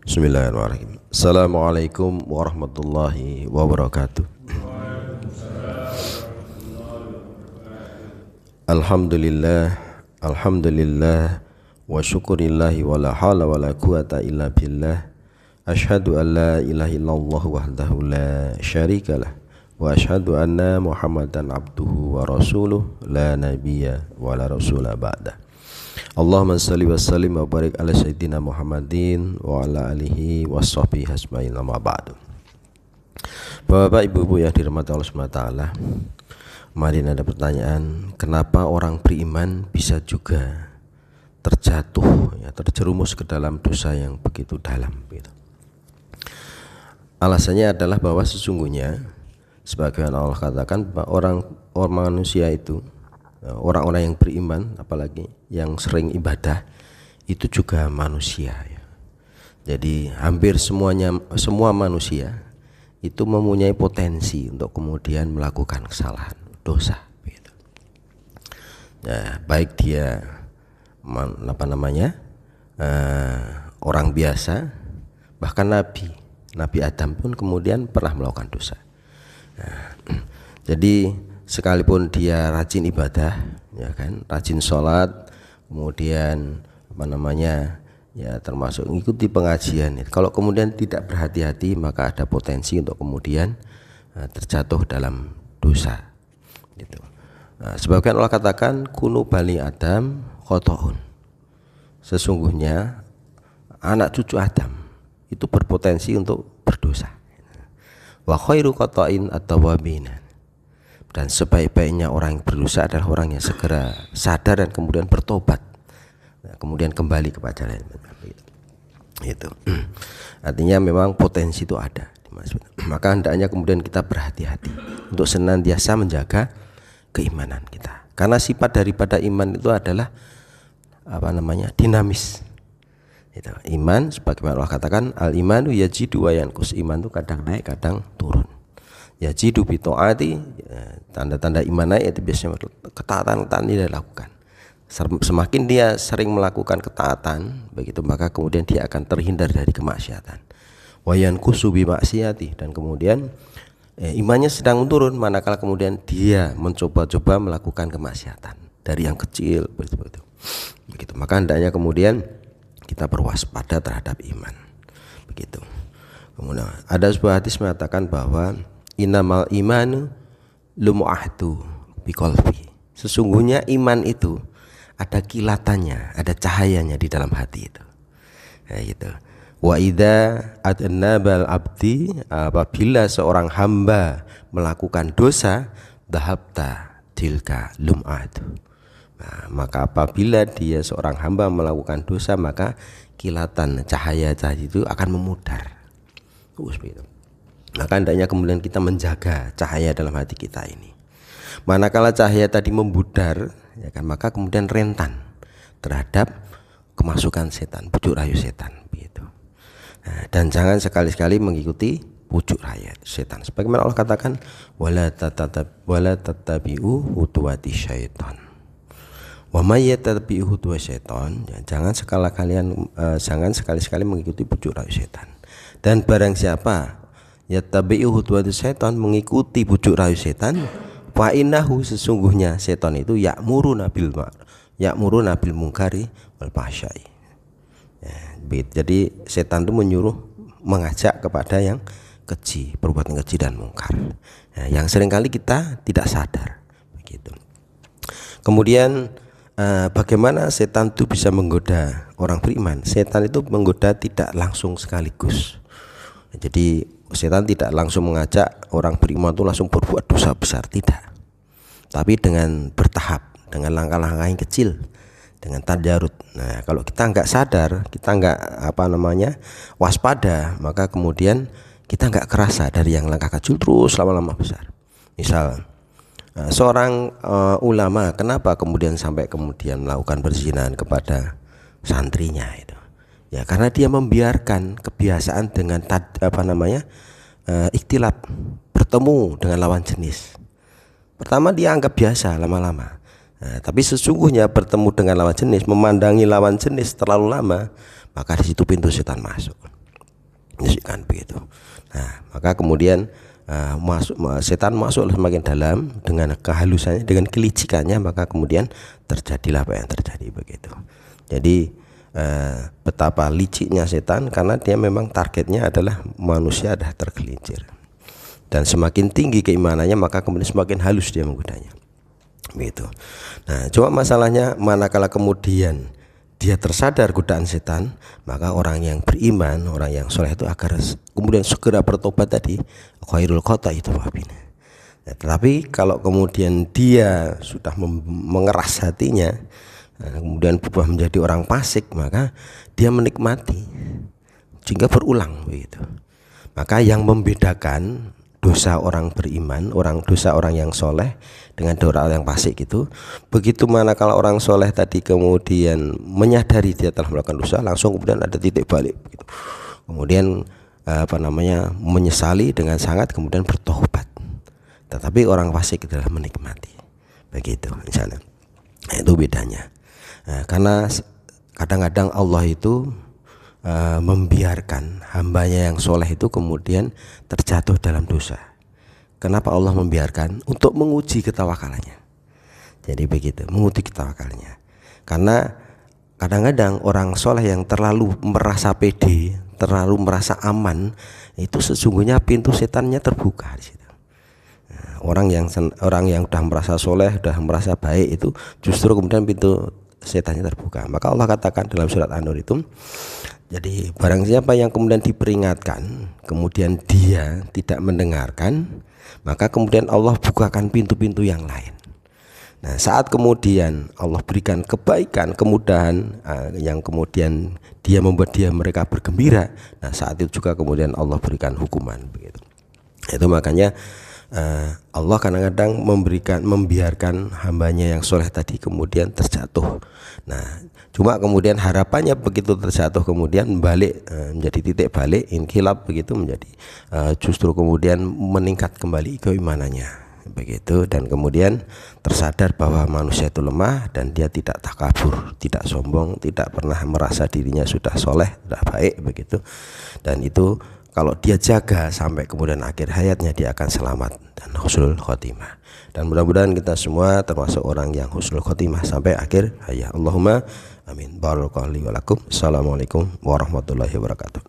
Bismillahirrahmanirrahim. Assalamualaikum warahmatullahi wabarakatuh. Alhamdulillah, alhamdulillah, wa syukurillahi wa la hawla wa la quwata illa billah. Ashhadu an la ilaha illallah wahdahu la syarikalah, wa ashhadu anna Muhammadan abduhu wa rasuluh, la nabiyya wa la rasula ba'dah. Allahumma salli wa sallim wa barik ala sayyidina Muhammadin wa ala alihi wa sahbihi hasmain amma ba'du. Bapak ibu-ibu yang dirahmati Allah SWT, kemarin ada pertanyaan, kenapa orang beriman bisa juga terjatuh, terjerumus ke dalam dosa yang begitu dalam gitu. Alasannya adalah bahwa sesungguhnya sebagaimana Allah katakan, orang manusia itu, orang-orang yang beriman, apalagi yang sering ibadah, itu juga manusia ya. Jadi hampir semua manusia itu mempunyai potensi untuk kemudian melakukan kesalahan, dosa gitu. Ya, baik dia orang biasa, bahkan Nabi Adam pun kemudian pernah melakukan dosa. Nah, jadi sekalipun dia rajin ibadah, ya kan, rajin sholat, kemudian termasuk mengikuti pengajian. Kalau kemudian tidak berhati-hati, maka ada potensi untuk kemudian terjatuh dalam dosa. Gitu. Nah, sebagaimana Allah katakan, kunu bani Adam khotoun. Sesungguhnya anak cucu Adam itu berpotensi untuk berdosa. Wa khairu khotoin at-tawwabin. Dan sebaik-baiknya orang yang berdosa adalah orang yang segera sadar dan kemudian bertobat, kemudian kembali kepada Allah. Itu artinya memang potensi itu ada. Maka hendaknya kemudian kita berhati-hati untuk senantiasa menjaga keimanan kita, karena sifat daripada iman itu adalah dinamis. Itu iman, sebagaimana Allah katakan, al imanu yajidu wa yanqus. Iman itu kadang naik kadang turun. Yajidu bi taati, tanda-tanda iman naik itu biasanya ketaatan dia lakukan. Semakin dia sering melakukan ketaatan, begitu maka kemudian dia akan terhindar dari kemaksiatan. Wa yanqusu bi maksiati, dan kemudian imannya sedang turun manakala kemudian dia mencoba-coba melakukan kemaksiatan dari yang kecil begitu. Maka hendaknya kemudian kita berwaspada terhadap iman. Begitu. Kemudian ada sebuah hadis mengatakan bahwa innamal imanu lumu'ahdu biqalbi. Sesungguhnya iman itu ada kilatannya, ada cahayanya di dalam hati itu. Kayak gitu. Wa idza adnabal abdi, apabila seorang hamba melakukan dosa, dhahabta tilka lum'atu. Nah, maka apabila dia seorang hamba melakukan dosa, maka kilatan cahaya itu akan memudar. Maka hendaknya kemudian kita menjaga cahaya dalam hati kita ini. Manakala cahaya tadi membudar, ya kan, maka kemudian rentan terhadap kemasukan setan, bujuk rayu setan, begitu. Nah, dan jangan sekali-sekali mengikuti bujuk rayu setan. Sebagaimana Allah katakan, wala tattabi'u khutuwati syaitan. Wa may yattabi'u khutuwati syaitan, jangan sekali-sekali mengikuti bujuk rayu setan. Dan barang siapa yattabi'u khutuwati syaitan, mengikuti bujuk rayu setan, fa innahu, sesungguhnya setan itu ya'muruna bil munkari wal fahsya'i. Jadi setan itu mengajak kepada yang keji, perbuatan keji dan mungkar. Yang seringkali kita tidak sadar begitu. Kemudian bagaimana setan itu bisa menggoda orang beriman? Setan itu menggoda tidak langsung sekaligus. Jadi setan tidak langsung mengajak orang beriman itu langsung berbuat dosa besar, tidak. Tapi dengan bertahap, dengan langkah-langkah yang kecil, dengan tadarut. Nah, kalau kita nggak sadar, kita nggak waspada, maka kemudian kita nggak kerasa dari yang langkah kecil terus lama-lama besar. Misal seorang ulama, kenapa kemudian sampai kemudian melakukan perzinahan kepada santrinya itu? Ya karena dia membiarkan kebiasaan dengan ikhtilat, bertemu dengan lawan jenis. Pertama dia anggap biasa lama-lama. Tapi sesungguhnya bertemu dengan lawan jenis, memandangi lawan jenis terlalu lama, maka di situ pintu setan masuk. Menyisikkan begitu. Nah, maka kemudian setan masuk semakin dalam dengan kehalusannya, dengan kelicikannya, maka kemudian terjadilah apa yang terjadi begitu. Jadi betapa liciknya setan, karena dia memang targetnya adalah manusia adalah tergelincir, dan semakin tinggi keimanannya maka kemudian semakin halus dia menggodanya begitu. Nah, cuma masalahnya manakala kemudian dia tersadar godaan setan, maka orang yang beriman, orang yang soleh itu agar kemudian segera bertobat tadi, khairul qota itu wabina. Ya, tetapi kalau kemudian dia sudah mengeras hatinya, kemudian berubah menjadi orang fasik, maka dia menikmati sehingga berulang begitu. Maka yang membedakan dosa orang beriman, dosa orang yang soleh dengan dosa orang yang fasik itu, begitu manakala orang soleh tadi kemudian menyadari dia telah melakukan dosa, langsung kemudian ada titik balik begitu. Kemudian menyesali dengan sangat, kemudian bertobat. Tetapi orang fasik adalah menikmati begitu misalnya. Nah, itu bedanya. Karena kadang-kadang Allah itu membiarkan hambanya yang soleh itu kemudian terjatuh dalam dosa. Kenapa Allah membiarkan? Untuk menguji ketawakalannya. Jadi begitu, menguji ketawakalannya. Karena kadang-kadang orang soleh yang terlalu merasa pede, terlalu merasa aman, itu sesungguhnya pintu setannya terbuka di situ. Orang yang sudah merasa soleh, sudah merasa baik, itu justru kemudian pintu setannya terbuka. Maka Allah katakan dalam surat An-Nur itu, jadi barang siapa yang kemudian diperingatkan, kemudian dia tidak mendengarkan, maka kemudian Allah bukakan pintu-pintu yang lain. Nah, saat kemudian Allah berikan kebaikan, kemudahan, yang kemudian dia membuat mereka bergembira, nah saat itu juga kemudian Allah berikan hukuman begitu. Itu makanya Allah kadang-kadang membiarkan hambanya yang soleh tadi kemudian terjatuh. Nah, cuma kemudian harapannya begitu terjatuh kemudian balik, menjadi titik balik, inqilab begitu, menjadi justru kemudian meningkat kembali keimanannya begitu, dan kemudian tersadar bahwa manusia itu lemah dan dia tidak takabur, tidak sombong, tidak pernah merasa dirinya sudah soleh, sudah baik begitu. Dan itu kalau dia jaga sampai kemudian akhir hayatnya, dia akan selamat dan husnul khotimah. Dan mudah-mudahan kita semua termasuk orang yang husnul khotimah sampai akhir hayat. Allahumma amin. Barakallahu li wa lakum. Assalamualaikum warahmatullahi wabarakatuh.